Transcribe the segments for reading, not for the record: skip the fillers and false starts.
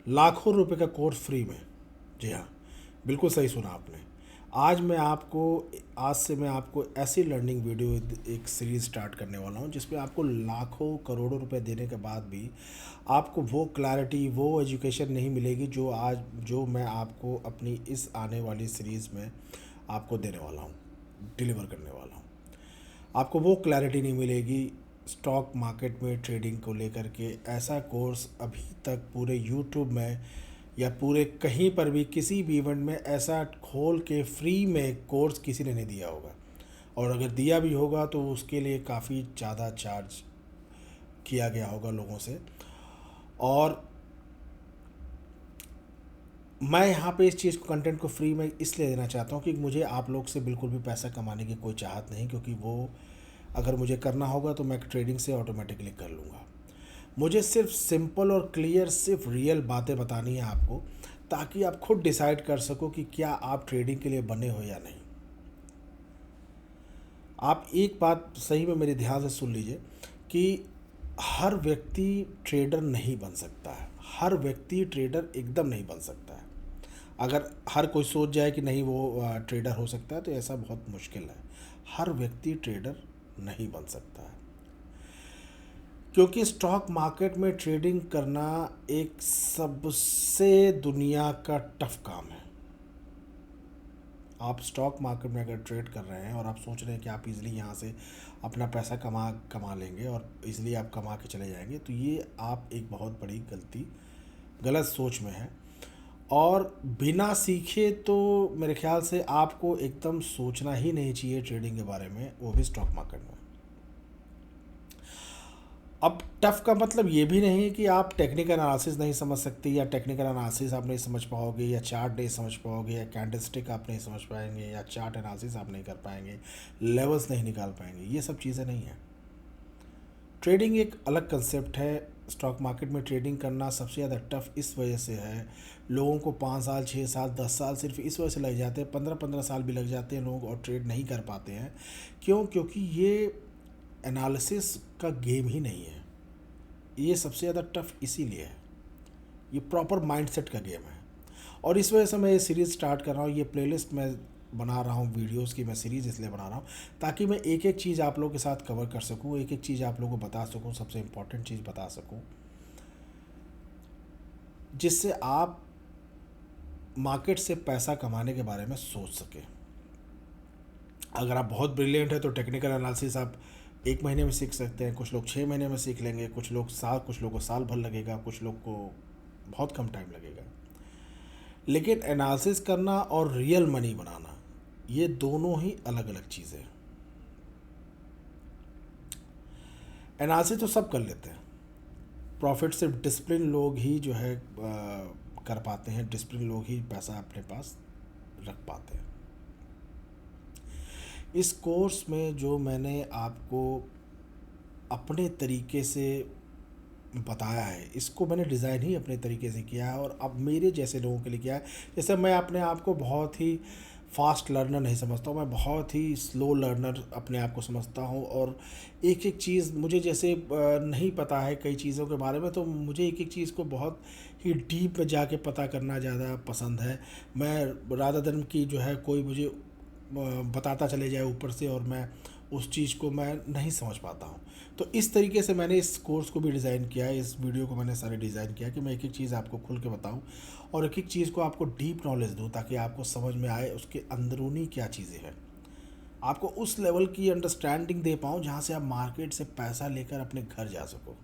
लाखों रुपए का कोर्स फ्री में। जी हाँ, बिल्कुल सही सुना आपने। आज मैं आपको आज से मैं आपको ऐसी लर्निंग वीडियो एक सीरीज़ स्टार्ट करने वाला हूँ जिसमें आपको लाखों करोड़ों रुपए देने के बाद भी आपको वो क्लैरिटी, वो एजुकेशन नहीं मिलेगी जो मैं आपको अपनी इस आने वाली सीरीज़ में आपको देने वाला हूँ, डिलीवर करने वाला हूँ। आपको वो क्लैरिटी नहीं मिलेगी स्टॉक मार्केट में ट्रेडिंग को लेकर के। ऐसा कोर्स अभी तक पूरे यूट्यूब में या पूरे कहीं पर भी किसी भी इवेंट में ऐसा खोल के फ्री में कोर्स किसी ने नहीं दिया होगा, और अगर दिया भी होगा तो उसके लिए काफ़ी ज़्यादा चार्ज किया गया होगा लोगों से। और मैं यहाँ पे इस चीज़ को, कंटेंट को फ्री में इसलिए देना चाहता हूँ कि मुझे आप लोग से बिल्कुल भी पैसा कमाने की कोई चाहत नहीं, क्योंकि वो अगर मुझे करना होगा तो मैं ट्रेडिंग से ऑटोमेटिकली कर लूँगा। मुझे सिर्फ सिंपल और क्लियर, सिर्फ रियल बातें बतानी है आपको, ताकि आप खुद डिसाइड कर सको कि क्या आप ट्रेडिंग के लिए बने हो या नहीं। आप एक बात सही में मेरे ध्यान से सुन लीजिए कि हर व्यक्ति ट्रेडर नहीं बन सकता है। हर व्यक्ति ट्रेडर एकदम नहीं बन सकता है। अगर हर कोई सोच जाए कि नहीं वो ट्रेडर हो सकता है तो ऐसा बहुत मुश्किल है। हर व्यक्ति ट्रेडर नहीं बन सकता है, क्योंकि स्टॉक मार्केट में ट्रेडिंग करना एक सबसे दुनिया का टफ काम है। आप स्टॉक मार्केट में अगर ट्रेड कर रहे हैं और आप सोच रहे हैं कि आप इजीली यहाँ से अपना पैसा कमा लेंगे और इजीली आप कमा के चले जाएंगे, तो ये आप एक बहुत बड़ी गलत सोच में है। और बिना सीखे तो मेरे ख्याल से आपको एकदम सोचना ही नहीं चाहिए ट्रेडिंग के बारे में, वो भी स्टॉक मार्केट में। अब टफ का मतलब ये भी नहीं कि आप टेक्निकल एनालिसिस नहीं समझ सकते, या टेक्निकल एनालिसिस आप नहीं समझ पाओगे, या चार्ट नहीं समझ पाओगे, या कैंडलस्टिक आप नहीं समझ पाएंगे, या चार्ट एनालिसिस आप नहीं कर पाएंगे, लेवल्स नहीं निकाल पाएंगे। ये सब चीज़ें नहीं हैं। ट्रेडिंग एक अलग कंसेप्ट है। स्टॉक मार्केट में ट्रेडिंग करना सबसे ज़्यादा टफ इस वजह से है, लोगों को 5 साल, 6 साल, 10 साल सिर्फ इस वजह से लग जाते हैं, 15-15 साल भी लग जाते हैं लोग और ट्रेड नहीं कर पाते हैं। क्यों? क्योंकि ये एनालिसिस का गेम ही नहीं है। ये सबसे ज़्यादा टफ इसीलिए है, ये प्रॉपर माइंडसेट का गेम है। और इस वजह से मैं ये सीरीज़ स्टार्ट कर रहा हूँ, ये प्लेलिस्ट मैं बना रहा हूँ वीडियोस की। मैं सीरीज़ इसलिए बना रहा हूँ ताकि मैं एक एक चीज़ आप लोगों के साथ कवर कर सकूँ, एक एक चीज़ आप लोगों को बता सकूँ, सबसे इम्पोर्टेंट चीज़ बता सकूँ, जिससे आप मार्केट से पैसा कमाने के बारे में सोच सकें। अगर आप बहुत ब्रिलियंट है तो टेक्निकल एनालिसिस आप 1 महीने में सीख सकते हैं, कुछ लोग 6 महीने में सीख लेंगे, कुछ लोगों को साल भर लगेगा, कुछ लोग को बहुत कम टाइम लगेगा। लेकिन एनालिसिस करना और रियल मनी बनाना, ये दोनों ही अलग अलग चीज़ें हैं। एनालिसिस तो सब कर लेते हैं, प्रॉफिट सिर्फ डिसिप्लिन लोग ही जो है कर पाते हैं, डिसिप्लिन लोग ही पैसा अपने पास रख पाते हैं। इस कोर्स में जो मैंने आपको अपने तरीके से बताया है, इसको मैंने डिज़ाइन ही अपने तरीके से किया है, और अब मेरे जैसे लोगों के लिए किया है। जैसे मैं अपने आप को बहुत ही फास्ट लर्नर नहीं समझता हूँ, मैं बहुत ही स्लो लर्नर अपने आप को समझता हूँ। और एक एक चीज़ मुझे जैसे नहीं पता है कई चीज़ों के बारे में, तो मुझे एक एक चीज़ को बहुत ही डीप में जाके पता करना ज़्यादा पसंद है। मैं राधा धर्म की जो है कोई मुझे बताता चले जाए ऊपर से और मैं उस चीज़ को मैं नहीं समझ पाता हूँ। तो इस तरीके से मैंने इस कोर्स को भी डिज़ाइन किया है, इस वीडियो को मैंने सारे डिज़ाइन किया कि मैं एक एक चीज़ आपको खुल के बताऊँ और एक एक चीज़ को आपको डीप नॉलेज दूँ, ताकि आपको समझ में आए उसके अंदरूनी क्या चीज़ें हैं। आपको उस लेवल की अंडरस्टैंडिंग दे पाऊँ जहाँ से आप मार्केट से पैसा लेकर अपने घर जा सको।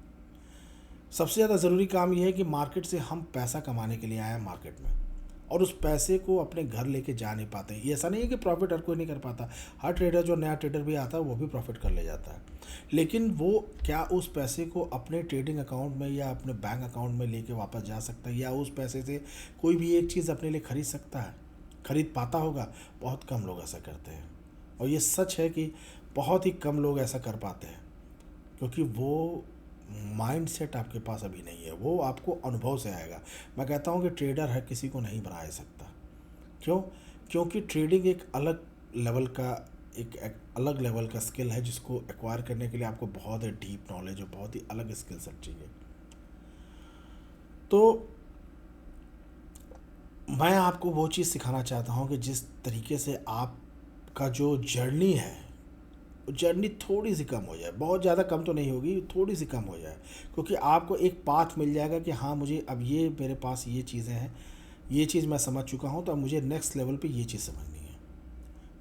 सबसे ज़्यादा ज़रूरी काम यह है कि मार्केट से हम पैसा कमाने के लिए आए हैं मार्केट में, और उस पैसे को अपने घर लेके जा नहीं पाते। ये ऐसा नहीं है कि प्रॉफिट हर कोई नहीं कर पाता। हर ट्रेडर, जो नया ट्रेडर भी आता है, वो भी प्रॉफिट कर ले जाता है। लेकिन वो क्या उस पैसे को अपने ट्रेडिंग अकाउंट में या अपने बैंक अकाउंट में लेके वापस जा सकता है, या उस पैसे से कोई भी एक चीज़ अपने लिए खरीद सकता है, खरीद पाता होगा? बहुत कम लोग ऐसा करते हैं। और ये सच है कि बहुत ही कम लोग ऐसा कर पाते हैं, क्योंकि वो माइंड सेट आपके पास अभी नहीं है, वो आपको अनुभव से आएगा। मैं कहता हूँ कि ट्रेडर हर किसी को नहीं बना सकता। क्यों? क्योंकि ट्रेडिंग एक अलग लेवल का एक अलग लेवल का स्किल है, जिसको एक्वायर करने के लिए आपको बहुत ही डीप नॉलेज और बहुत ही अलग स्किल सेट चाहिए। तो मैं आपको वो चीज़ सिखाना चाहता हूँ कि जिस तरीके से आपका जो जर्नी है, जर्नी थोड़ी सी कम हो जाए, बहुत ज़्यादा कम तो नहीं होगी, थोड़ी सी कम हो जाए, क्योंकि आपको एक पाथ मिल जाएगा कि हाँ मुझे अब ये मेरे पास ये चीज़ें हैं, ये चीज़ मैं समझ चुका हूँ, तो अब मुझे नेक्स्ट लेवल पे ये चीज़ समझनी है।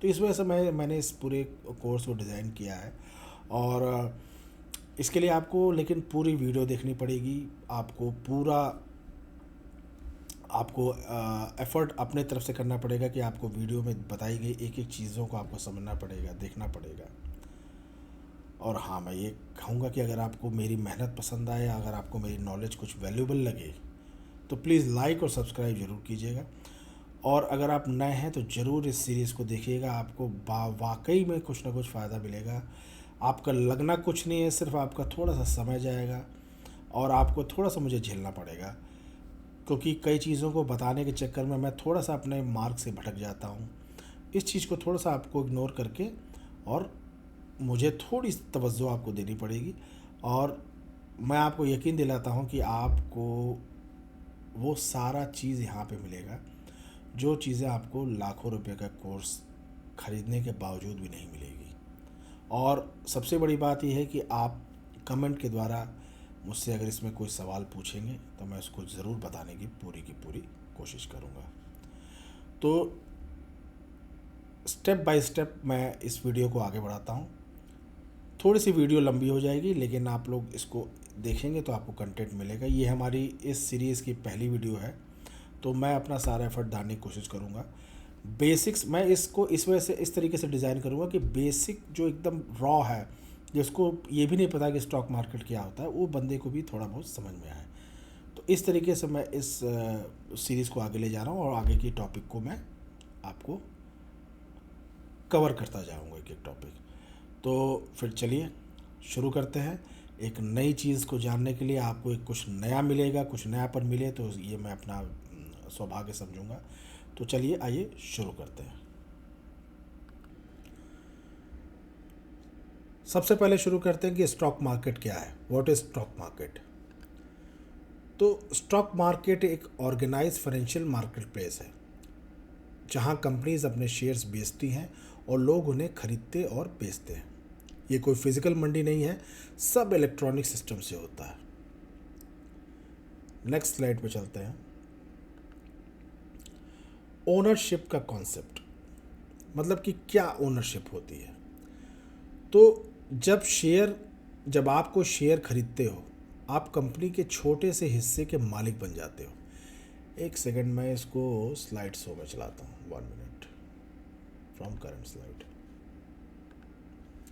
तो इस वजह से मैंने इस पूरे कोर्स को डिज़ाइन किया है। और इसके लिए आपको लेकिन पूरी वीडियो देखनी पड़ेगी, आपको पूरा आपको एफ़र्ट अपने तरफ से करना पड़ेगा कि आपको वीडियो में बताई गई एक एक चीज़ों को आपको समझना पड़ेगा, देखना पड़ेगा। और हाँ, मैं ये कहूँगा कि अगर आपको मेरी मेहनत पसंद आए, अगर आपको मेरी नॉलेज कुछ वैल्यूबल लगे, तो प्लीज़ लाइक और सब्सक्राइब ज़रूर कीजिएगा। और अगर आप नए हैं तो ज़रूर इस सीरीज़ को देखिएगा, आपको वाकई में कुछ ना कुछ फ़ायदा मिलेगा। आपका लगना कुछ नहीं है, सिर्फ आपका थोड़ा सा समय जाएगा और आपको थोड़ा सा मुझे झेलना पड़ेगा, क्योंकि कई चीज़ों को बताने के चक्कर में मैं थोड़ा सा अपने मार्ग से भटक जाता हूँ। इस चीज़ को थोड़ा सा आपको इग्नोर करके और मुझे थोड़ी तवज्जो आपको देनी पड़ेगी। और मैं आपको यकीन दिलाता हूँ कि आपको वो सारा चीज़ यहाँ पे मिलेगा जो चीज़ें आपको लाखों रुपए का कोर्स ख़रीदने के बावजूद भी नहीं मिलेगी। और सबसे बड़ी बात यह है कि आप कमेंट के द्वारा मुझसे अगर इसमें कोई सवाल पूछेंगे तो मैं उसको ज़रूर बताने की पूरी कोशिश करूँगा। तो स्टेप बाय स्टेप मैं इस वीडियो को आगे बढ़ाता हूँ। थोड़ी सी वीडियो लंबी हो जाएगी, लेकिन आप लोग इसको देखेंगे तो आपको कंटेंट मिलेगा। ये हमारी इस सीरीज़ की पहली वीडियो है, तो मैं अपना सारा एफर्ट डालने की कोशिश करूँगा। बेसिक्स मैं इसको इस वजह से इस तरीके से डिज़ाइन करूँगा कि बेसिक जो एकदम रॉ है, जिसको ये भी नहीं पता कि स्टॉक मार्केट क्या होता है, वो बंदे को भी थोड़ा बहुत समझ में आए। तो इस तरीके से मैं इस सीरीज़ को आगे ले जा रहा हूँ और आगे की टॉपिक को मैं आपको कवर करता जाऊँगा एक एक टॉपिक। तो फिर चलिए शुरू करते हैं। एक नई चीज़ को जानने के लिए आपको एक कुछ नया मिलेगा, कुछ नयापन मिले तो ये मैं अपना सौभाग्य समझूंगा। तो चलिए आइए शुरू करते हैं। सबसे पहले शुरू करते हैं कि स्टॉक मार्केट क्या है, व्हाट इज़ स्टॉक मार्केट। तो स्टॉक मार्केट एक ऑर्गेनाइज फाइनेंशियल मार्केट प्लेस है जहां कंपनीज अपने शेयर्स बेचती हैं और लोग उन्हें खरीदते और बेचते हैं। ये कोई फिजिकल मंडी नहीं है, सब इलेक्ट्रॉनिक सिस्टम से होता है। नेक्स्ट स्लाइड पे चलते हैं। ओनरशिप का कॉन्सेप्ट, मतलब कि क्या ओनरशिप होती है। तो जब आप कोई शेयर खरीदते हो, आप कंपनी के छोटे से हिस्से के मालिक बन जाते हो। एक सेकंड, मैं इसको स्लाइड शो में चलाता हूँ। 1 minute from current slide.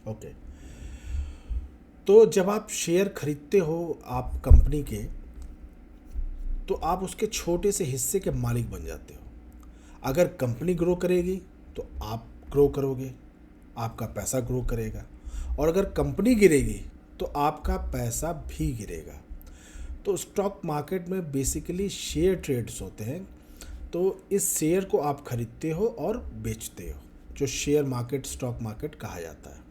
Okay, तो जब आप शेयर खरीदते हो आप कंपनी के, तो आप उसके छोटे से हिस्से के मालिक बन जाते हो। अगर कंपनी ग्रो करेगी तो आप ग्रो करोगे, आपका पैसा ग्रो करेगा, और अगर कंपनी गिरेगी तो आपका पैसा भी गिरेगा। तो स्टॉक मार्केट में बेसिकली शेयर ट्रेड्स होते हैं। तो इस शेयर को आप खरीदते हो और बेचते हो, जो शेयर मार्केट स्टॉक मार्केट कहा जाता है।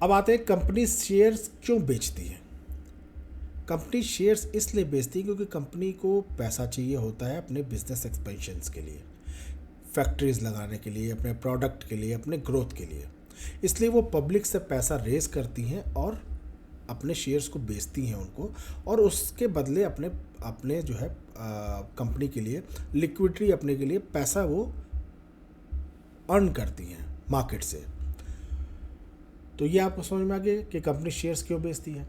अब आते हैं कंपनी शेयर्स क्यों बेचती है। कंपनी शेयर्स इसलिए बेचती है क्योंकि कंपनी को पैसा चाहिए होता है अपने बिजनेस एक्सपेंशंस के लिए, फैक्ट्रीज लगाने के लिए, अपने प्रोडक्ट के लिए, अपने ग्रोथ के लिए। इसलिए वो पब्लिक से पैसा रेज करती हैं और अपने शेयर्स को बेचती हैं उनको, और उसके बदले अपने अपने जो है कंपनी के लिए लिक्विडिटी, अपने के लिए पैसा वो अर्न करती हैं मार्केट से। तो ये आपको समझ में आ गया कि कंपनी शेयर्स क्यों बेचती है।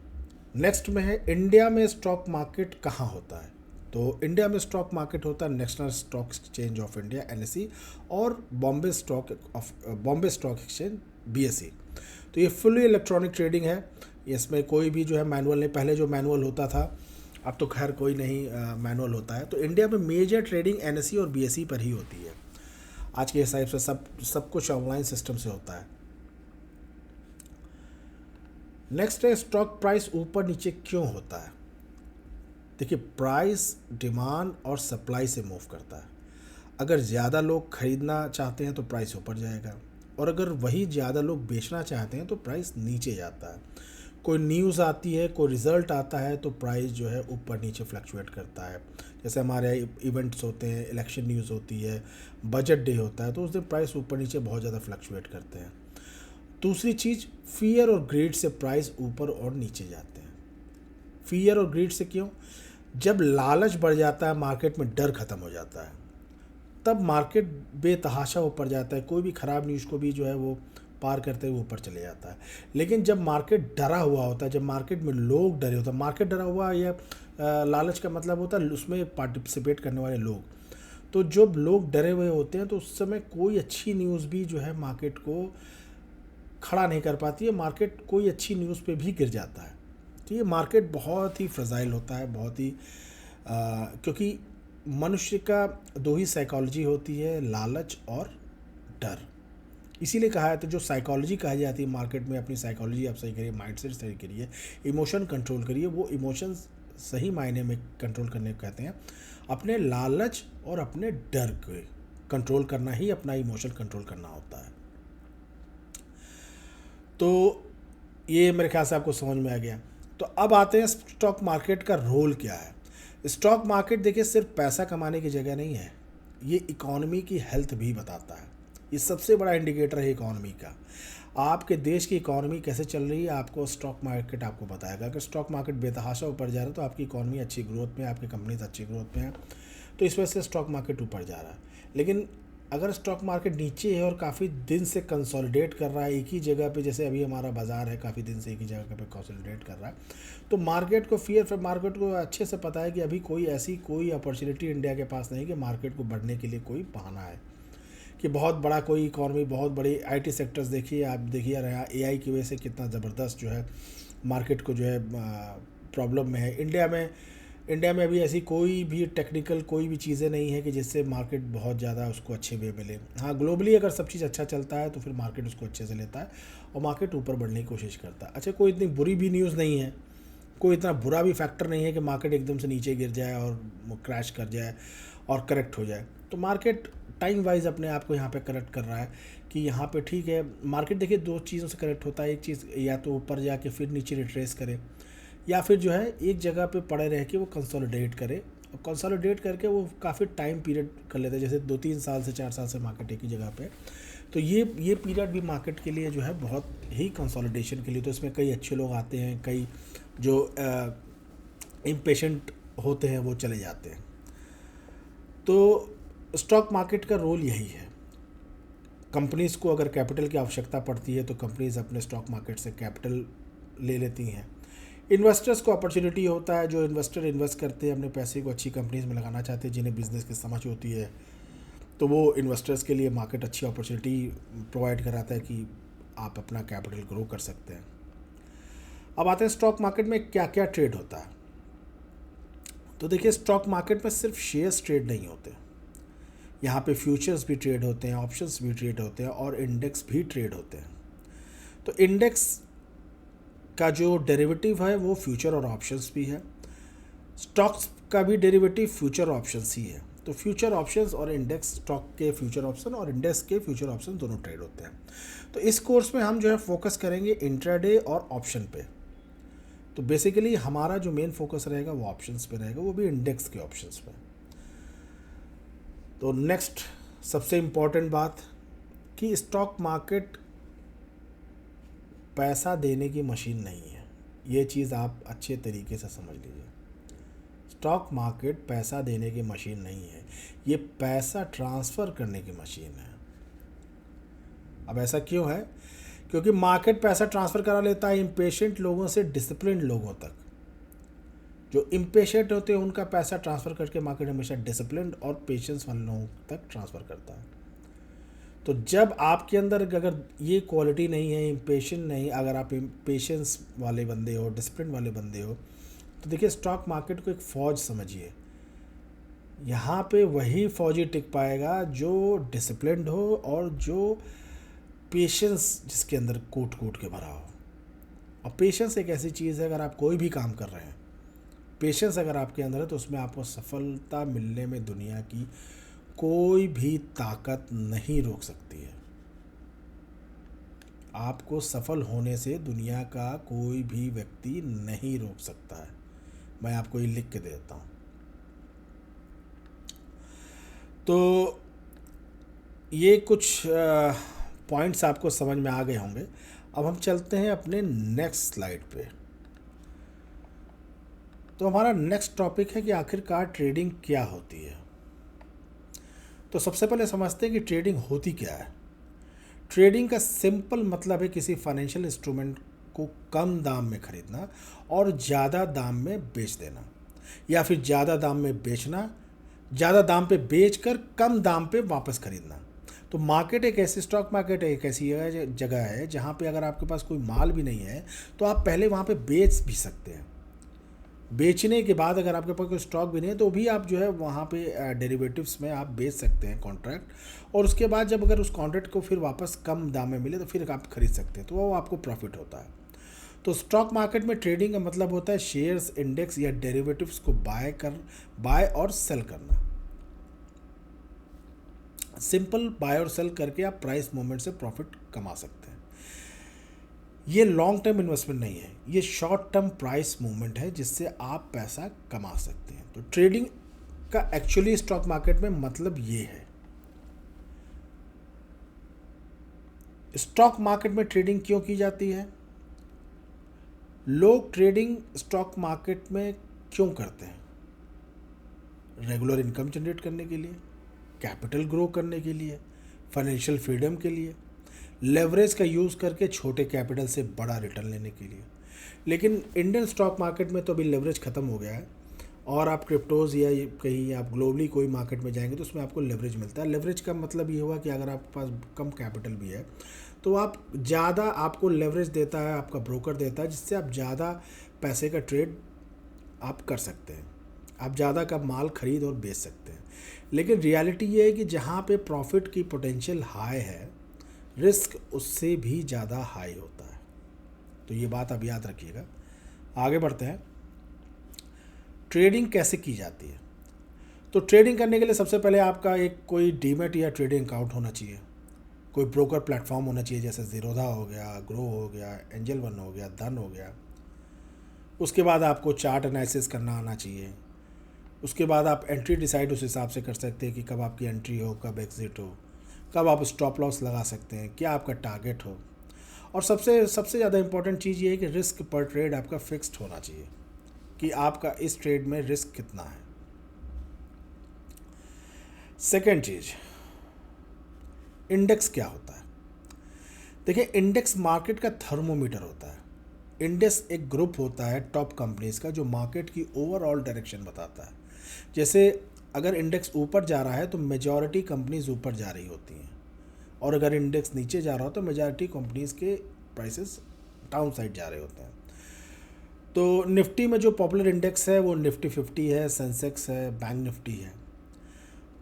नेक्स्ट में है इंडिया में स्टॉक मार्केट कहाँ होता है। तो इंडिया में स्टॉक मार्केट होता है national stock exchange of India NSE और बॉम्बे स्टॉक एक्सचेंज BSE। तो ये फुली इलेक्ट्रॉनिक ट्रेडिंग है, इसमें कोई भी जो है मैनुअल नहीं। पहले जो मैनुअल होता था, अब तो खैर कोई नहीं मैनुअल होता है। तो इंडिया में मेजर ट्रेडिंग NSE और BSE पर ही होती है। आज के हिसाब से सब कुछ ऑनलाइन सिस्टम से होता है। नेक्स्ट है स्टॉक प्राइस ऊपर नीचे क्यों होता है। देखिए, प्राइस डिमांड और सप्लाई से मूव करता है। अगर ज़्यादा लोग खरीदना चाहते हैं तो प्राइस ऊपर जाएगा, और अगर वही ज़्यादा लोग बेचना चाहते हैं तो प्राइस नीचे जाता है। कोई न्यूज़ आती है, कोई रिज़ल्ट आता है तो प्राइस जो है ऊपर नीचे फ्लक्चुएट करता है। जैसे हमारे इवेंट्स होते हैं, इलेक्शन न्यूज़ होती है, बजट डे होता है, तो उस दिन प्राइस ऊपर नीचे बहुत ज़्यादा फ्लक्चुएट करते हैं। दूसरी चीज़, फियर और ग्रीड से प्राइस ऊपर और नीचे जाते हैं। फियर और ग्रीड से क्यों? जब लालच बढ़ जाता है, मार्केट में डर खत्म हो जाता है, तब मार्केट बेतहाशा ऊपर जाता है, कोई भी ख़राब न्यूज़ को भी जो है वो पार करते हुए ऊपर चले जाता है। लेकिन जब मार्केट डरा हुआ होता है, जब मार्केट में लोग डरे होते हैं, मार्केट डरा हुआ या लालच का मतलब होता है उसमें पार्टिसिपेट करने वाले लोग, तो जब लोग डरे हुए होते हैं तो उस समय कोई अच्छी न्यूज़ भी जो है मार्केट को खड़ा नहीं कर पाती है, मार्केट कोई अच्छी न्यूज़ पे भी गिर जाता है। तो ये मार्केट बहुत ही फ्रजाइल होता है, बहुत ही क्योंकि मनुष्य का दो ही साइकोलॉजी होती है, लालच और डर। इसीलिए कहा है, तो जो साइकोलॉजी कही जाती है मार्केट में, अपनी साइकोलॉजी आप सही करिए, माइंडसेट सही करिए, इमोशन कंट्रोल करिए। वो इमोशंस सही मायने में कंट्रोल करने को कहते हैं। अपने लालच और अपने डर को कंट्रोल करना ही अपना इमोशन कंट्रोल करना होता है। तो ये मेरे ख्याल से आपको समझ में आ गया। तो अब आते हैं स्टॉक मार्केट का रोल क्या है। स्टॉक मार्केट देखिए सिर्फ पैसा कमाने की जगह नहीं है, ये इकॉनमी की हेल्थ भी बताता है। ये सबसे बड़ा इंडिकेटर है इकॉनमी का। आपके देश की इकॉनमी कैसे चल रही है आपको स्टॉक मार्केट आपको बताएगा। अगर स्टॉक मार्केट बेतहाशा ऊपर जा रहा है तो आपकी इकॉनमी अच्छी ग्रोथ में, आपकी कंपनीज अच्छी ग्रोथ में है, तो इस वजह से स्टॉक मार्केट ऊपर जा रहा है। लेकिन अगर स्टॉक मार्केट नीचे है और काफ़ी दिन से कंसोलिडेट कर रहा है एक ही जगह पे, जैसे अभी हमारा बाजार है काफ़ी दिन से एक ही जगह पे कंसोलिडेट कर रहा है, तो मार्केट को फिर मार्केट को अच्छे से पता है कि अभी कोई अपॉर्चुनिटी इंडिया के पास नहीं कि मार्केट को बढ़ने के लिए कोई बहाना है, कि बहुत बड़ा कोई इकॉनमी, बहुत बड़ी आईटी सेक्टर्स देखिए, आप देखिए रहा एआई की वजह से कितना ज़बरदस्त जो है मार्केट को जो है प्रॉब्लम में है। इंडिया में अभी ऐसी कोई भी टेक्निकल कोई भी चीज़ें नहीं है कि जिससे मार्केट बहुत ज़्यादा उसको अच्छे वे मिले। हाँ, ग्लोबली अगर सब चीज़ अच्छा चलता है तो फिर मार्केट उसको अच्छे से लेता है और मार्केट ऊपर बढ़ने की कोशिश करता है। अच्छा, कोई इतनी बुरी भी न्यूज़ नहीं है, कोई इतना बुरा भी फैक्टर नहीं है कि मार्केट एकदम से नीचे गिर जाए और क्रैश कर जाए और करेक्ट हो जाए। तो मार्केट टाइम वाइज अपने आप को यहाँ पे करेक्ट कर रहा है कि यहाँ पे ठीक है। मार्केट देखिए दो चीज़ों से करेक्ट होता है, एक चीज़ या तो ऊपर जाके फिर नीचे रिट्रेस करे, या फिर जो है एक जगह पे पड़े रह के वो कंसोलिडेट करे, और कंसोलिडेट करके वो काफ़ी टाइम पीरियड कर लेते हैं, जैसे 2-3 साल से 4 साल से मार्केट एक ही जगह पे। तो ये पीरियड भी मार्केट के लिए जो है बहुत ही कंसोलिडेशन के लिए, तो इसमें कई अच्छे लोग आते हैं, कई जो इम्पेशेंट होते हैं वो चले जाते हैं। तो स्टॉक मार्केट का रोल यही है। कंपनीज़ को अगर कैपिटल की आवश्यकता पड़ती है तो कंपनीज़ अपने स्टॉक मार्केट से कैपिटल ले लेती हैं। इन्वेस्टर्स को अपॉर्चुनिटी होता है, जो इन्वेस्टर इन्वेस्ट करते हैं अपने पैसे को अच्छी कंपनीज़ में लगाना चाहते हैं, जिन्हें बिज़नेस की समझ होती है, तो वो इन्वेस्टर्स के लिए मार्केट अच्छी अपॉर्चुनिटी प्रोवाइड कराता है कि आप अपना कैपिटल ग्रो कर सकते हैं। अब आते हैं स्टॉक मार्केट में क्या क्या ट्रेड होता है। तो देखिए, स्टॉक मार्केट में सिर्फ शेयर्स ट्रेड नहीं होते, यहाँ पे फ्यूचर्स भी ट्रेड होते हैं, ऑप्शंस भी ट्रेड होते हैं और इंडेक्स भी ट्रेड होते हैं। तो इंडेक्स का जो डेरिवेटिव है वो फ्यूचर और ऑप्शंस भी है, स्टॉक्स का भी डेरिवेटिव फ्यूचर ऑप्शंस ही है। तो फ्यूचर ऑप्शंस और इंडेक्स, स्टॉक के फ्यूचर ऑप्शन और इंडेक्स के फ्यूचर ऑप्शन दोनों ट्रेड होते हैं। तो इस कोर्स में हम जो है फोकस करेंगे इंट्राडे और ऑप्शन पे। तो बेसिकली हमारा जो मेन फोकस रहेगा वो ऑप्शंस पे रहेगा, वो भी इंडेक्स के ऑप्शंस पे। तो नेक्स्ट सबसे इम्पॉर्टेंट बात कि स्टॉक मार्केट पैसा देने की मशीन नहीं है, ये चीज़ आप अच्छे तरीके से समझ लीजिए। स्टॉक मार्केट पैसा देने की मशीन नहीं है, ये पैसा ट्रांसफ़र करने की मशीन है। अब ऐसा क्यों है? क्योंकि मार्केट पैसा ट्रांसफ़र करा लेता है इम्पेशेंट लोगों से डिसिप्लिन्ड लोगों तक। जो इम्पेशेंट होते हैं उनका पैसा ट्रांसफ़र करके मार्केट हमेशा डिसिप्लिन्ड और पेशेंस वाले लोगों तक ट्रांसफ़र करता है। तो जब आपके अंदर अगर ये क्वालिटी नहीं है, इम्पेशेंट नहीं, अगर आप पेशेंस वाले बंदे हो, डिसिप्लिन वाले बंदे हो, तो देखिए स्टॉक मार्केट को एक फ़ौज समझिए। यहाँ पे वही फ़ौजी टिक पाएगा जो डिसिप्लिन्ड हो और जो पेशेंस जिसके अंदर कूट कूट के भरा हो। और पेशेंस एक ऐसी चीज़ है, अगर आप कोई भी काम कर रहे हैं, पेशेंस अगर आपके अंदर है तो उसमें आपको सफलता मिलने में दुनिया की कोई भी ताकत नहीं रोक सकती है। आपको सफल होने से दुनिया का कोई भी व्यक्ति नहीं रोक सकता है। मैं आपको ये लिख के देता हूँ। तो ये कुछ पॉइंट्स आपको समझ में आ गए होंगे। अब हम चलते हैं अपने नेक्स्ट स्लाइड पे। तो हमारा नेक्स्ट टॉपिक है कि आखिरकार ट्रेडिंग क्या होती है। तो सबसे पहले समझते हैं कि ट्रेडिंग होती क्या है। ट्रेडिंग का सिंपल मतलब है किसी फाइनेंशियल इंस्ट्रूमेंट को कम दाम में खरीदना और ज़्यादा दाम में बेच देना, या फिर ज़्यादा दाम में बेचना, ज़्यादा दाम पे बेचकर कम दाम पे वापस खरीदना। तो मार्केट एक ऐसी स्टॉक मार्केट है, एक ऐसी जगह है जहाँ पे अगर आपके पास कोई माल भी नहीं है तो आप पहले वहाँ पे बेच भी सकते हैं। बेचने के बाद अगर आपके पास कोई स्टॉक भी नहीं है तो भी आप जो है वहाँ पे डेरिवेटिव्स में आप बेच सकते हैं कॉन्ट्रैक्ट, और उसके बाद जब अगर उस कॉन्ट्रैक्ट को फिर वापस कम दाम में मिले तो फिर आप खरीद सकते हैं, तो वो आपको प्रॉफिट होता है। तो स्टॉक मार्केट में ट्रेडिंग का मतलब होता है शेयर्स, इंडेक्स या डेरिवेटिव्स को बाय और सेल करना। सिंपल बाय और सेल करके आप प्राइस मूवमेंट से प्रॉफिट कमा सकते हैं। ये लॉन्ग टर्म इन्वेस्टमेंट नहीं है, ये शॉर्ट टर्म प्राइस मूवमेंट है जिससे आप पैसा कमा सकते हैं। तो ट्रेडिंग का एक्चुअली स्टॉक मार्केट में मतलब ये है। स्टॉक मार्केट में ट्रेडिंग क्यों की जाती है? लोग ट्रेडिंग स्टॉक मार्केट में क्यों करते हैं? रेगुलर इनकम जनरेट करने के लिए, कैपिटल ग्रो करने के लिए, फाइनेंशियल फ्रीडम के लिए, लेवरेज का यूज़ करके छोटे कैपिटल से बड़ा रिटर्न लेने के लिए। लेकिन इंडियन स्टॉक मार्केट में तो अभी लेवरेज ख़त्म हो गया है, और आप क्रिप्टोज़ या कहीं आप ग्लोबली कोई मार्केट में जाएंगे तो उसमें आपको लेवरेज मिलता है। लेवरेज का मतलब ये हुआ कि अगर आपके पास कम कैपिटल भी है तो आप ज़्यादा, आपको लेवरेज देता है आपका ब्रोकर देता है, जिससे आप ज़्यादा पैसे का ट्रेड आप कर सकते हैं, आप ज़्यादा का माल खरीद और बेच सकते हैं। लेकिन रियलिटी ये है कि जहाँ पे प्रॉफिट की पोटेंशियल हाई है, रिस्क उससे भी ज़्यादा हाई होता है। तो ये बात आप याद रखिएगा। आगे बढ़ते हैं। ट्रेडिंग कैसे की जाती है? तो ट्रेडिंग करने के लिए सबसे पहले आपका एक कोई डीमैट या ट्रेडिंग अकाउंट होना चाहिए, कोई ब्रोकर प्लेटफॉर्म होना चाहिए, जैसे ज़ीरोधा हो गया, ग्रो हो गया, एंजल वन हो गया, धन हो गया। उसके बाद आपको चार्ट एनालिसिस करना आना चाहिए। उसके बाद आप एंट्री डिसाइड उस हिसाब से कर सकते हैं कि कब आपकी एंट्री हो, कब एग्ज़िट हो, कब आप स्टॉप लॉस लगा सकते हैं, क्या आपका टारगेट हो। और सबसे सबसे ज़्यादा इंपॉर्टेंट चीज़ ये है कि रिस्क पर ट्रेड आपका फिक्स्ड होना चाहिए कि आपका इस ट्रेड में रिस्क कितना है। सेकेंड चीज़, इंडेक्स क्या होता है? देखिए, इंडेक्स मार्केट का थर्मोमीटर होता है। इंडेक्स एक ग्रुप होता है टॉप कंपनीज का जो मार्केट की ओवरऑल डायरेक्शन बताता है। जैसे अगर इंडेक्स ऊपर जा रहा है तो मेजॉरिटी कंपनीज ऊपर जा रही होती हैं, और अगर इंडेक्स नीचे जा रहा हो तो मेजॉरिटी कंपनीज के प्राइसेस डाउन साइड जा रहे होते हैं। तो निफ्टी में जो पॉपुलर इंडेक्स है वो निफ्टी 50 है, सेंसेक्स है, बैंक निफ्टी है।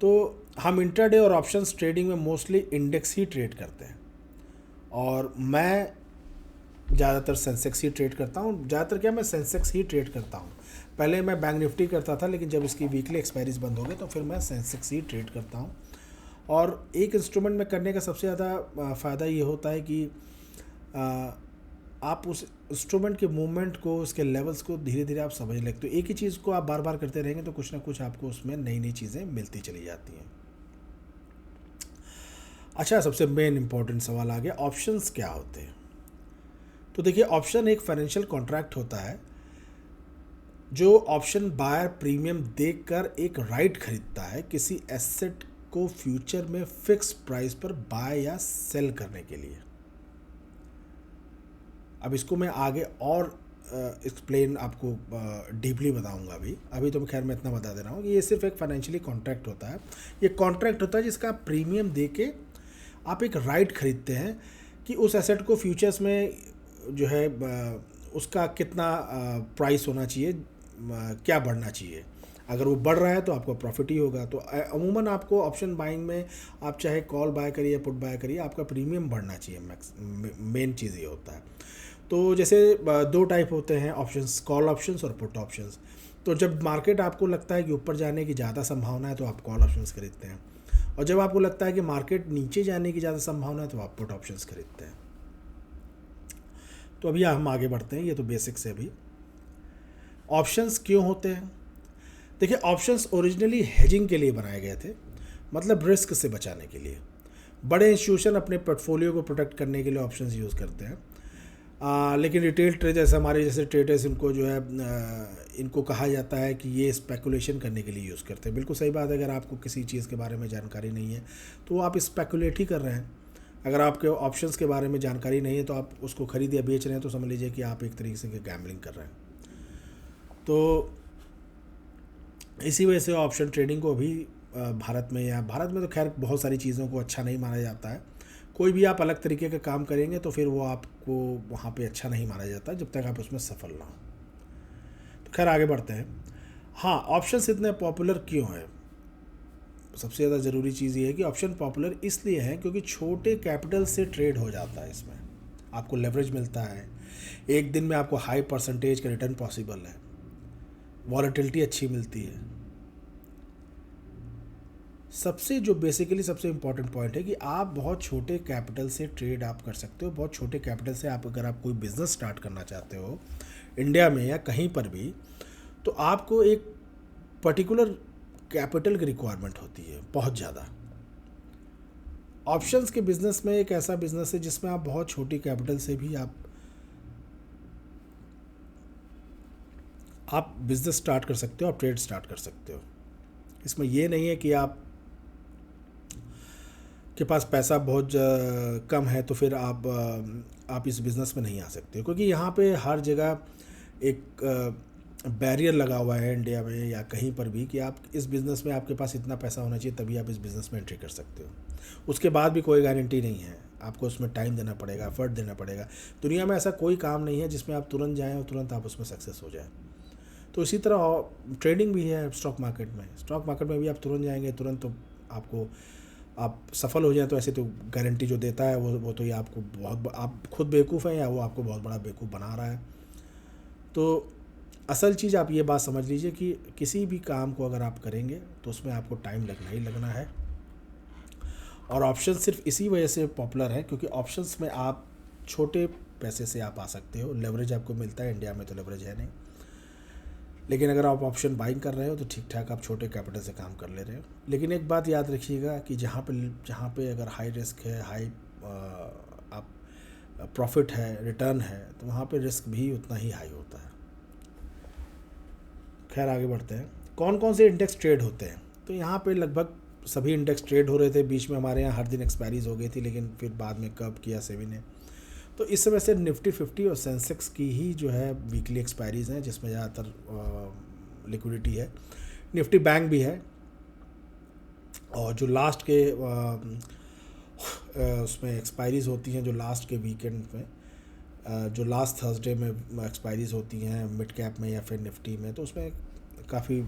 तो हम इंट्राडे और ऑप्शंस ट्रेडिंग में मोस्टली इंडेक्स ही ट्रेड करते हैं, और मैं ज़्यादातर सेंसेक्स ही ट्रेड करता हूँ। ज़्यादातर क्या, मैं सेंसेक्स ही ट्रेड करता हूँ। पहले मैं बैंक निफ्टी करता था, लेकिन जब इसकी वीकली एक्सपायरीज बंद हो गए तो फिर मैं सेंसेक्स ही ट्रेड करता हूँ। और एक इंस्ट्रूमेंट में करने का सबसे ज़्यादा फ़ायदा ये होता है कि आप उस इंस्ट्रूमेंट के मूवमेंट को, उसके लेवल्स को धीरे धीरे आप समझ लगते हो। एक ही चीज़ को आप बार बार करते रहेंगे तो कुछ ना कुछ आपको उसमें नई नई चीज़ें मिलती चली जाती हैं। अच्छा, सबसे मेन इंपॉर्टेंट सवाल आ गया, ऑप्शंस क्या होते हैं? तो देखिए, ऑप्शन एक फाइनेंशियल कॉन्ट्रैक्ट होता है जो ऑप्शन बायर प्रीमियम देकर एक राइट खरीदता है किसी एसेट को फ्यूचर में फिक्स प्राइस पर बाय या सेल करने के लिए। अब इसको मैं आगे और एक्सप्लेन आपको डीपली बताऊंगा। अभी तो खैर मैं इतना बता दे रहा हूँ कि ये सिर्फ एक फाइनेंशियली कॉन्ट्रैक्ट होता है। ये कॉन्ट्रैक्ट होता है जिसका प्रीमियम दे के आप एक राइट खरीदते हैं कि उस एसेट को फ्यूचर्स में जो है उसका कितना प्राइस होना चाहिए, क्या बढ़ना चाहिए। अगर वो बढ़ रहा है तो आपको प्रॉफिट ही होगा। तो अमूमन आपको ऑप्शन बाइंग में आप चाहे कॉल बाय करिए या पुट बाय करिए, आपका प्रीमियम बढ़ना चाहिए। मेन चीज़ ये होता है। तो जैसे दो टाइप होते हैं ऑप्शंस, कॉल ऑप्शंस और पुट ऑप्शंस। तो जब मार्केट आपको लगता है कि ऊपर जाने की ज़्यादा संभावना है तो आप कॉल ऑप्शंस खरीदते हैं, और जब आपको लगता है कि मार्केट नीचे जाने की ज़्यादा संभावना है तो आप पुट ऑप्शंस खरीदते हैं। तो अभी हम आगे बढ़ते हैं, ये तो बेसिक से अभी। ऑप्शंस क्यों होते हैं? देखिए, ऑप्शंस ओरिजिनली हेजिंग के लिए बनाए गए थे, मतलब रिस्क से बचाने के लिए। बड़े इंस्टीट्यूशन अपने पोर्टफोलियो को प्रोटेक्ट करने के लिए ऑप्शंस यूज़ करते हैं। लेकिन रिटेल ट्रेडर्स, हमारे जैसे ट्रेडर्स, इनको जो है इनको कहा जाता है कि ये स्पेकुलेशन करने के लिए यूज़ करते हैं। बिल्कुल सही बात है, अगर आपको किसी चीज़ के बारे में जानकारी नहीं है तो आप स्पेकुलेट ही कर रहे हैं। अगर आपके ऑप्शंस के बारे में जानकारी नहीं है तो आप उसको खरीद या बेच रहे हैं, तो समझ लीजिए कि आप एक तरीके से गैम्बलिंग कर रहे हैं। तो इसी वजह से ऑप्शन ट्रेडिंग को अभी भारत में, या भारत में तो खैर बहुत सारी चीज़ों को अच्छा नहीं माना जाता है। कोई भी आप अलग तरीके का काम करेंगे तो फिर वो आपको वहाँ पे अच्छा नहीं माना जाता जब तक आप उसमें सफल ना हो। तो खैर आगे बढ़ते हैं। हाँ, ऑप्शंस इतने पॉपुलर क्यों हैं? सबसे ज़्यादा ज़रूरी चीज़ ये है कि ऑप्शन पॉपुलर इसलिए है क्योंकि छोटे कैपिटल से ट्रेड हो जाता है। इसमें आपको लेवरेज मिलता है, एक दिन में आपको हाई परसेंटेज का रिटर्न पॉसिबल है, वॉलेटिलिटी अच्छी मिलती है। सबसे जो बेसिकली सबसे इम्पॉर्टेंट पॉइंट है कि आप बहुत छोटे कैपिटल से ट्रेड आप कर सकते हो। बहुत छोटे कैपिटल से आप, अगर आप कोई बिज़नेस स्टार्ट करना चाहते हो इंडिया में या कहीं पर भी, तो आपको एक पर्टिकुलर कैपिटल की रिक्वायरमेंट होती है, बहुत ज़्यादा। ऑप्शंस के बिज़नेस में एक ऐसा बिज़नेस है जिसमें आप बहुत छोटी कैपिटल से भी आप बिज़नेस स्टार्ट कर सकते हो, आप ट्रेड स्टार्ट कर सकते हो। इसमें यह नहीं है कि आप के पास पैसा बहुत कम है तो फिर आप इस बिज़नेस में नहीं आ सकते, क्योंकि यहाँ पे हर जगह एक बैरियर लगा हुआ है इंडिया में या कहीं पर भी कि आप इस बिज़नेस में, आपके पास इतना पैसा होना चाहिए तभी आप इस बिज़नेस में एंट्री कर सकते हो। उसके बाद भी कोई गारंटी नहीं है, आपको उसमें टाइम देना पड़ेगा, एफर्ट देना पड़ेगा। दुनिया में ऐसा कोई काम नहीं है जिसमें आप तुरंत जाएँ और तुरंत आप उसमें सक्सेस हो जाए। तो इसी तरह ट्रेडिंग भी है स्टॉक मार्केट में। स्टॉक मार्केट में भी आप तुरंत जाएंगे, तुरंत तो आपको आप सफल हो जाए तो ऐसे तो गारंटी जो देता है वो तो ये आपको बहुत, आप खुद बेवकूफ़ हैं या वो आपको बहुत बड़ा बेवकूफ़ बना रहा है। तो असल चीज़ आप ये बात समझ लीजिए कि किसी भी काम को अगर आप करेंगे तो उसमें आपको टाइम लगना ही लगना है। और ऑप्शन सिर्फ इसी वजह से पॉपुलर है क्योंकि ऑप्शंस में आप छोटे पैसे से आप आ सकते हो, लेवरेज आपको मिलता है। इंडिया में तो लेवरेज है नहीं, लेकिन अगर आप ऑप्शन बाइंग कर रहे हो तो ठीक ठाक आप छोटे कैपिटल से काम कर ले रहे हो। लेकिन एक बात याद रखिएगा कि जहाँ पे अगर हाई रिस्क है, हाई आप प्रॉफिट है, रिटर्न है, तो वहाँ पे रिस्क भी उतना ही हाई होता है। खैर आगे बढ़ते हैं। कौन कौन से इंडेक्स ट्रेड होते हैं? तो यहाँ पे लगभग सभी इंडेक्स ट्रेड हो रहे थे। बीच में हमारे यहाँ हर दिन एक्सपायरीज हो गई थी, लेकिन फिर बाद में कब किया सेबी ने। तो इस समय से निफ्टी 50 और सेंसेक्स की ही जो है वीकली एक्सपायरीज हैं, जिसमें ज़्यादातर लिक्विडिटी है। निफ्टी बैंक भी है, और जो लास्ट के उसमें एक्सपायरीज होती हैं, जो लास्ट के वीकेंड में, जो लास्ट थर्सडे में एक्सपायरीज होती हैं मिड कैप में या फिर निफ्टी में, तो उसमें काफ़ी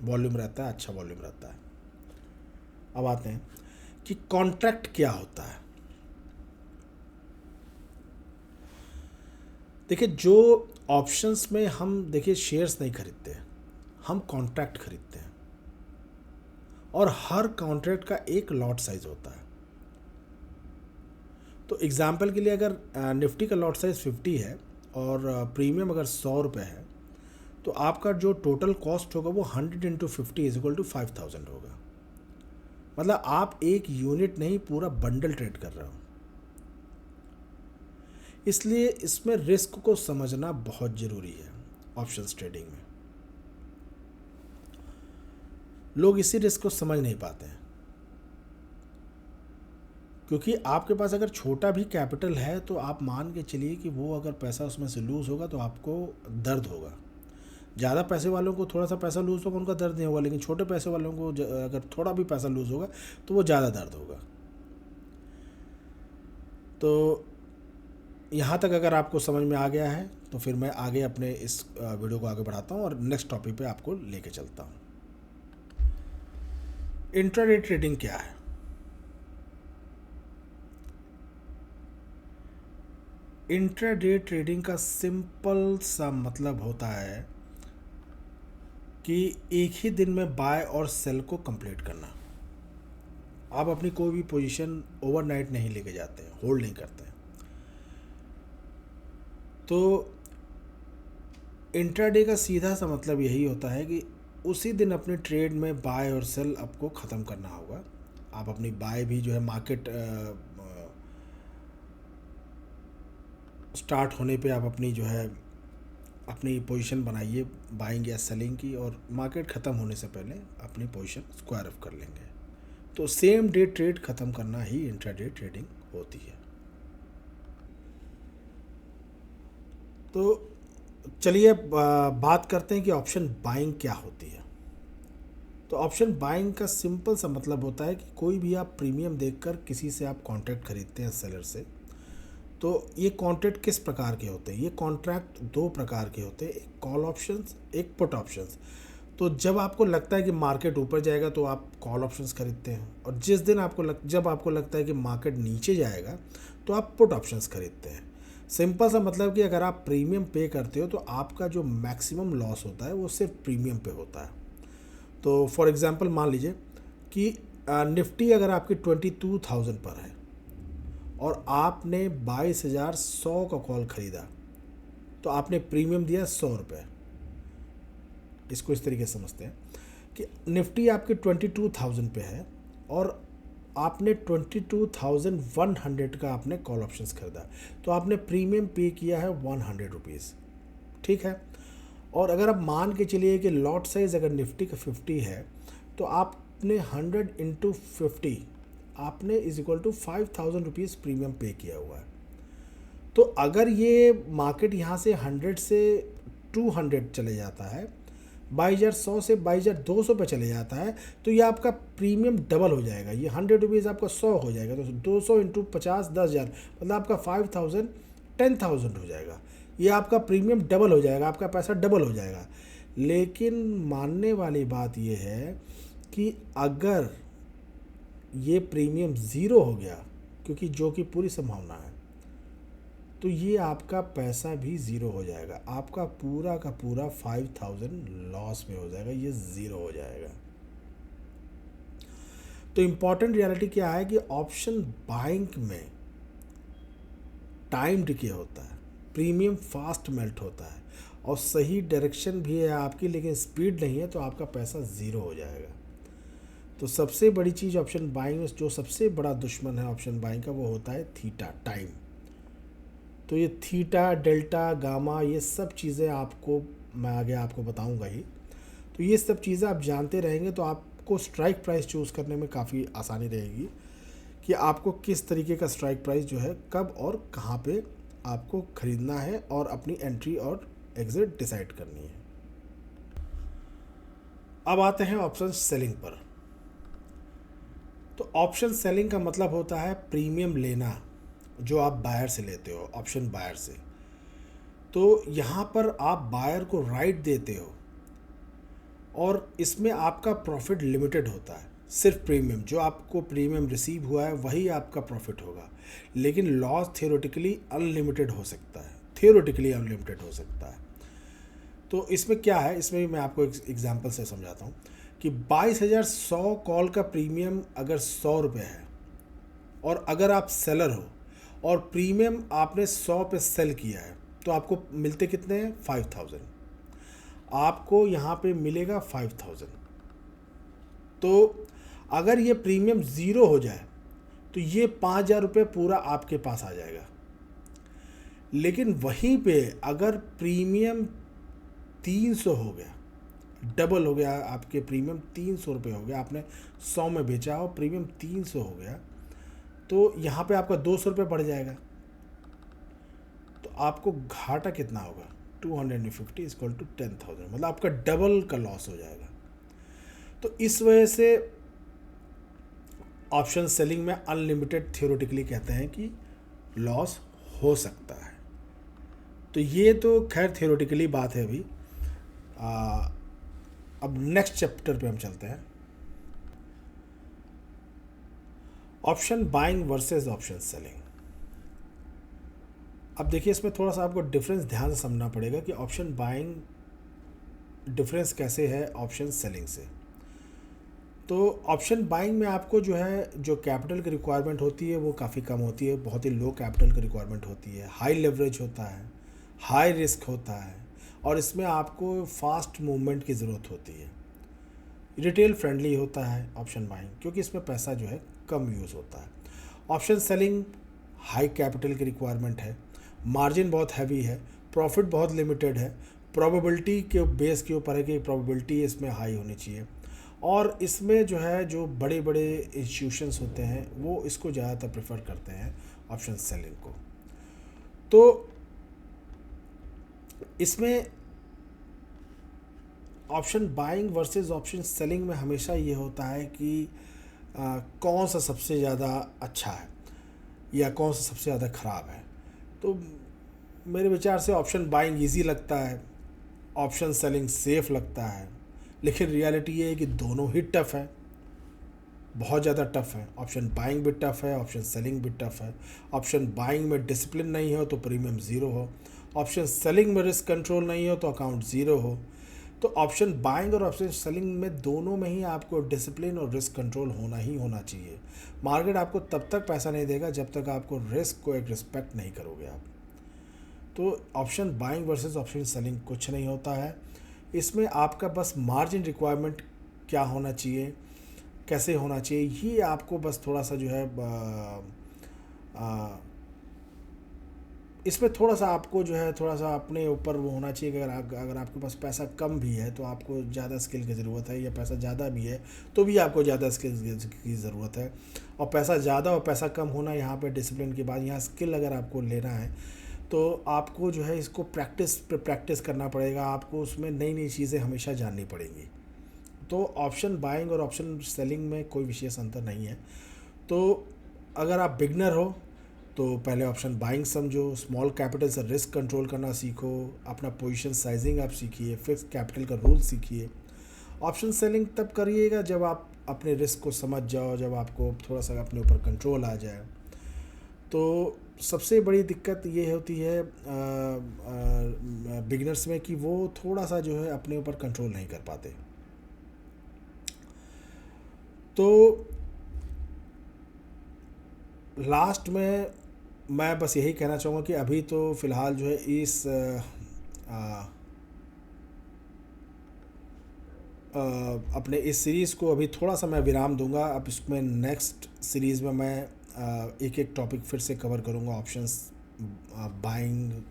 वॉल्यूम रहता है, अच्छा वॉल्यूम रहता है। अब आते हैं कि कॉन्ट्रैक्ट क्या होता है। देखिए, जो ऑप्शंस में हम देखिए शेयर्स नहीं खरीदते, हम कॉन्ट्रैक्ट खरीदते हैं, और हर कॉन्ट्रैक्ट का एक लॉट साइज होता है। तो एग्जांपल के लिए अगर निफ्टी का लॉट साइज 50 है और प्रीमियम अगर 100 रुपये है, तो आपका जो टोटल कॉस्ट होगा वो 100 इंटू 50 इज इक्वल टू 5000 होगा। मतलब आप एक यूनिट नहीं, पूरा बंडल ट्रेड कर रहे हो। इसलिए इसमें रिस्क को समझना बहुत ज़रूरी है। ऑप्शंस ट्रेडिंग में लोग इसी रिस्क को समझ नहीं पाते हैं, क्योंकि आपके पास अगर छोटा भी कैपिटल है तो आप मान के चलिए कि वो अगर पैसा उसमें से लूज़ होगा तो आपको दर्द होगा। ज़्यादा पैसे वालों को थोड़ा सा पैसा लूज़ होगा, उनका दर्द नहीं होगा, लेकिन छोटे पैसे वालों को अगर थोड़ा भी पैसा लूज़ होगा तो वो ज़्यादा दर्द होगा। तो यहाँ तक अगर आपको समझ में आ गया है तो फिर मैं आगे अपने इस वीडियो को आगे बढ़ाता हूँ और नेक्स्ट टॉपिक पे आपको लेके चलता हूँ। इंट्राडे ट्रेडिंग क्या है? इंट्राडे ट्रेडिंग का सिंपल सा मतलब होता है कि एक ही दिन में बाय और सेल को कंप्लीट करना। आप अपनी कोई भी पोजीशन ओवरनाइट नहीं लेके जाते हैं, होल्ड नहीं करते हैं। तो इंट्राडे का सीधा सा मतलब यही होता है कि उसी दिन अपने ट्रेड में बाय और सेल आपको ख़त्म करना होगा। आप अपनी बाय भी जो है मार्केट स्टार्ट होने पे आप अपनी जो है अपनी पोजीशन बनाइए बाइंग या सेलिंग की, और मार्केट ख़त्म होने से पहले अपनी पोजीशन स्क्वायर ऑफ कर लेंगे। तो सेम डे ट्रेड ख़त्म करना ही इंट्राडे ट्रेडिंग होती है। तो चलिए बात करते हैं कि ऑप्शन बाइंग क्या होती है। तो ऑप्शन बाइंग का सिंपल सा मतलब होता है कि कोई भी आप प्रीमियम देखकर किसी से आप कॉन्ट्रैक्ट खरीदते हैं सेलर से। तो ये कॉन्ट्रैक्ट किस प्रकार के होते हैं? ये कॉन्ट्रैक्ट दो प्रकार के होते हैं, एक कॉल ऑप्शंस, एक पुट ऑप्शंस। तो जब आपको लगता है कि मार्केट ऊपर जाएगा तो आप कॉल ऑप्शंस खरीदते हैं, और जिस दिन जब आपको लगता है कि मार्केट नीचे जाएगा तो आप पुट ऑप्शंस खरीदते हैं। सिंपल सा मतलब कि अगर आप प्रीमियम पे करते हो तो आपका जो मैक्सिमम लॉस होता है वो सिर्फ प्रीमियम पे होता है। तो फॉर एग्जांपल मान लीजिए कि निफ्टी अगर आपकी 22,000 पर है और आपने 22,100 का कॉल ख़रीदा, तो आपने प्रीमियम दिया 100 रुपये। इसको इस तरीके से समझते हैं कि निफ्टी आपके 22,000 पे है और आपने 22,100 का आपने कॉल ऑप्शंस खरीदा, तो आपने प्रीमियम पे किया है 100 रुपीज़, ठीक है। और अगर आप मान के चलिए कि लॉट साइज़ अगर निफ्टी का 50 है तो आपने 100 इंटू 50 आपने is equal to 5,000 rupees premium pay किया हुआ है। तो अगर ये मार्केट यहाँ से 100 से 200 चले जाता है, 22,100 से 22,200 पे चले जाता है, तो ये आपका प्रीमियम डबल हो जाएगा। ये 100 रुपीज़ आपका 100 हो जाएगा, तो 200 इंटू 50 10,000, मतलब आपका 5,000 10,000 हो जाएगा। ये आपका प्रीमियम डबल हो जाएगा, आपका पैसा डबल हो जाएगा। लेकिन मानने वाली बात ये है कि अगर ये प्रीमियम ज़ीरो हो गया, क्योंकि जो कि पूरी संभावना है, तो ये आपका पैसा भी ज़ीरो हो जाएगा। आपका पूरा का पूरा 5,000 लॉस में हो जाएगा, ये ज़ीरो हो जाएगा। तो इम्पॉर्टेंट रियलिटी क्या है कि ऑप्शन बाइंग में टाइम डिके होता है, प्रीमियम फास्ट मेल्ट होता है और सही डायरेक्शन भी है आपकी, लेकिन स्पीड नहीं है, तो आपका पैसा ज़ीरो हो जाएगा। तो सबसे बड़ी चीज़ ऑप्शन बाइंग में, जो सबसे बड़ा दुश्मन है ऑप्शन बाइंग का, वो होता है थीटा, टाइम। तो ये थीटा, डेल्टा, गामा, ये सब चीज़ें आपको मैं आगे आपको बताऊंगा ही। तो ये सब चीज़ें आप जानते रहेंगे तो आपको स्ट्राइक प्राइस चूज़ करने में काफ़ी आसानी रहेगी कि आपको किस तरीके का स्ट्राइक प्राइस जो है कब और कहाँ पे आपको ख़रीदना है और अपनी एंट्री और एग्ज़िट डिसाइड करनी है। अब आते हैं ऑप्शन सेलिंग पर। तो ऑप्शन सेलिंग का मतलब होता है प्रीमियम लेना, जो आप बायर से लेते हो, ऑप्शन बायर से। तो यहाँ पर आप बायर को राइट देते हो और इसमें आपका प्रॉफिट लिमिटेड होता है, सिर्फ प्रीमियम जो आपको प्रीमियम रिसीव हुआ है वही आपका प्रॉफिट होगा। लेकिन लॉस थियोरेटिकली अनलिमिटेड हो सकता है, थियोरेटिकली अनलिमिटेड हो सकता है। तो इसमें क्या है, इसमें भी मैं आपको एक एग्जांपल से समझाता हूँ कि 22,100 कॉल का प्रीमियम अगर 100 रुपये है और अगर आप सेलर हो और प्रीमियम आपने 100 पे सेल किया है, तो आपको मिलते कितने हैं? 5,000। आपको यहाँ पे मिलेगा 5,000। तो अगर ये प्रीमियम ज़ीरो हो जाए तो ये 5,000 रुपये पूरा आपके पास आ जाएगा। लेकिन वहीं पे अगर प्रीमियम 300 हो गया, डबल हो गया, आपके प्रीमियम 300 रुपये हो गया, आपने 100 में बेचा और प्रीमियम 300 हो गया, तो यहाँ पे आपका 200 रुपये बढ़ जाएगा। तो आपको घाटा कितना होगा? 250 इक्वल टू 10,000, मतलब आपका डबल का लॉस हो जाएगा। तो इस वजह से ऑप्शन सेलिंग में अनलिमिटेड थियोरेटिकली कहते हैं कि लॉस हो सकता है। तो ये तो खैर थियोरेटिकली बात है अभी। अब नेक्स्ट चैप्टर पे हम चलते हैं, option buying versus option selling. अब देखिए इसमें थोड़ा सा आपको डिफरेंस ध्यान से समझना पड़ेगा कि ऑप्शन बाइंग डिफरेंस कैसे है ऑप्शन सेलिंग से। तो ऑप्शन बाइंग में आपको जो है जो कैपिटल की रिक्वायरमेंट होती है वो काफ़ी कम होती है, बहुत ही लो कैपिटल की रिक्वायरमेंट होती है, हाई लेवरेज होता है, हाई रिस्क होता है और इसमें आपको फास्ट मूवमेंट की ज़रूरत होती है। रिटेल फ्रेंडली होता है ऑप्शन बाइंग, क्योंकि इसमें पैसा जो है कम यूज़ होता है। ऑप्शन सेलिंग हाई कैपिटल की रिक्वायरमेंट है, मार्जिन बहुत हैवी है, प्रॉफिट बहुत लिमिटेड है, प्रोबेबिलिटी के बेस के ऊपर है कि प्रोबेबिलिटी इसमें हाई होनी चाहिए, और इसमें जो है जो बड़े बड़े इंस्टीट्यूशंस होते हैं वो इसको ज़्यादातर प्रेफर करते हैं ऑप्शन सेलिंग को। तो इसमें option buying versus option selling में हमेशा ये होता है कि कौन सा सबसे ज़्यादा अच्छा है या कौन सा सबसे ज़्यादा ख़राब है। तो मेरे विचार से ऑप्शन बाइंग इजी लगता है, ऑप्शन सेलिंग सेफ लगता है, लेकिन रियलिटी ये है कि दोनों ही टफ़ है, बहुत ज़्यादा टफ़ है। ऑप्शन बाइंग भी टफ़ है, ऑप्शन सेलिंग भी टफ़ है। ऑप्शन बाइंग में डिसिप्लिन नहीं हो तो प्रीमियम ज़ीरो हो, ऑप्शन सेलिंग में रिस्क कंट्रोल नहीं हो तो अकाउंट ज़ीरो हो। तो ऑप्शन बाइंग और ऑप्शन सेलिंग में दोनों में ही आपको डिसिप्लिन और रिस्क कंट्रोल होना ही होना चाहिए। मार्केट आपको तब तक पैसा नहीं देगा जब तक आपको रिस्क को एक रिस्पेक्ट नहीं करोगे आप। तो option buying versus option selling कुछ नहीं होता है, इसमें आपका बस मार्जिन रिक्वायरमेंट क्या होना चाहिए, कैसे होना चाहिए, ये आपको बस थोड़ा सा जो है इसमें थोड़ा सा आपको जो है थोड़ा सा अपने ऊपर वो होना चाहिए कि अगर आपके पास पैसा कम भी है तो आपको ज़्यादा स्किल की ज़रूरत है, या पैसा ज़्यादा भी है तो भी आपको ज़्यादा स्किल की ज़रूरत है। और पैसा ज़्यादा और पैसा कम होना यहाँ पे डिसिप्लिन की बात, यहाँ स्किल अगर आपको लेना है तो आपको जो है इसको प्रैक्टिस पे प्रैक्टिस करना पड़ेगा, आपको उसमें नई नई चीज़ें हमेशा जाननी पड़ेंगी। तो ऑप्शन बाइंग और ऑप्शन सेलिंग में कोई विशेष अंतर नहीं है। तो अगर आप बिगनर हो तो पहले ऑप्शन बाइंग समझो, स्मॉल कैपिटल से रिस्क कंट्रोल करना सीखो, अपना पोजीशन साइजिंग आप सीखिए, फिक्स कैपिटल का रूल सीखिए। ऑप्शन सेलिंग तब करिएगा जब आप अपने रिस्क को समझ जाओ, जब आपको थोड़ा सा अपने ऊपर कंट्रोल आ जाए। तो सबसे बड़ी दिक्कत ये होती है बिगनर्स में कि वो थोड़ा सा जो है अपने ऊपर कंट्रोल नहीं कर पाते। तो लास्ट में मैं बस यही कहना चाहूँगा कि अभी तो फ़िलहाल जो है इस अपने इस सीरीज़ को अभी थोड़ा सा मैं विराम दूंगा। अब इसमें नेक्स्ट सीरीज़ में मैं एक एक टॉपिक फिर से कवर करूंगा। बाइंग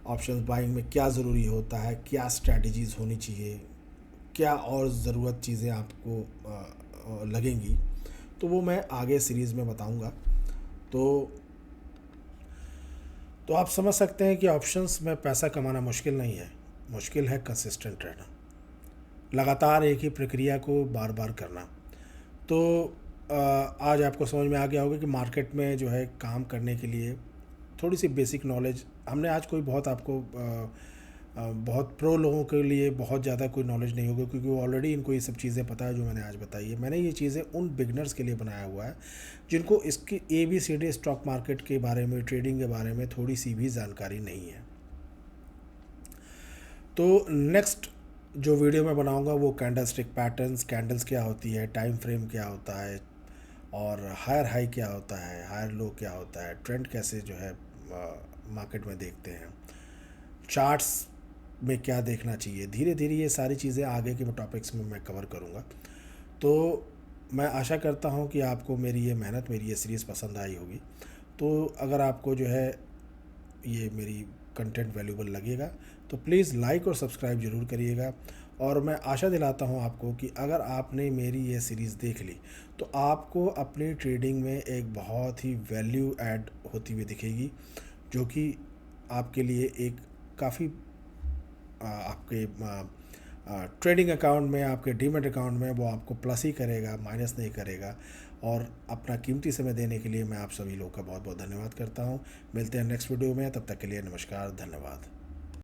ऑप्शंस बाइंग में क्या ज़रूरी होता है, क्या स्ट्रैटेजीज़ होनी चाहिए, क्या और ज़रूरत चीज़ें आपको लगेंगी, तो वो मैं आगे सीरीज़ में बताऊंगा। तो आप समझ सकते हैं कि ऑप्शंस में पैसा कमाना मुश्किल नहीं है, मुश्किल है कंसिस्टेंट रहना, लगातार एक ही प्रक्रिया को बार बार करना। तो आज आपको समझ में आ गया होगा कि मार्केट में जो है काम करने के लिए थोड़ी सी बेसिक नॉलेज हमने आज कोई बहुत आपको बहुत प्रो लोगों के लिए बहुत ज़्यादा कोई नॉलेज नहीं होगा, क्योंकि वो ऑलरेडी इनको ये सब चीज़ें पता है जो मैंने आज बताई है। मैंने ये चीज़ें उन बिगनर्स के लिए बनाया हुआ है जिनको इसकी ABCD स्टॉक मार्केट के बारे में, ट्रेडिंग के बारे में थोड़ी सी भी जानकारी नहीं है। तो नेक्स्ट जो वीडियो मैं बनाऊंगा वो कैंडल स्टिक पैटर्न्स, कैंडल्स क्या होती है, टाइम फ्रेम क्या होता है, और हायर हाई क्या होता है, हायर लो क्या होता है, ट्रेंड कैसे जो है मार्केट में देखते हैं, चार्ट्स में क्या देखना चाहिए, धीरे धीरे ये सारी चीज़ें आगे के टॉपिक्स में मैं कवर करूँगा। तो मैं आशा करता हूँ कि आपको मेरी ये मेहनत, मेरी ये सीरीज़ पसंद आई होगी। तो अगर आपको जो है ये मेरी कंटेंट वैल्यूबल लगेगा तो प्लीज़ लाइक और सब्सक्राइब ज़रूर करिएगा। और मैं आशा दिलाता हूँ आपको कि अगर आपने मेरी ये सीरीज़ देख ली तो आपको अपनी ट्रेडिंग में एक बहुत ही वैल्यू ऐड होती हुई दिखेगी, जो कि आपके लिए एक काफ़ी आपके ट्रेडिंग अकाउंट में, आपके डीमैट अकाउंट में वो आपको प्लस ही करेगा, माइनस नहीं करेगा। और अपना कीमती समय देने के लिए मैं आप सभी लोग का बहुत बहुत धन्यवाद करता हूँ। मिलते हैं नेक्स्ट वीडियो में, तब तक के लिए नमस्कार, धन्यवाद।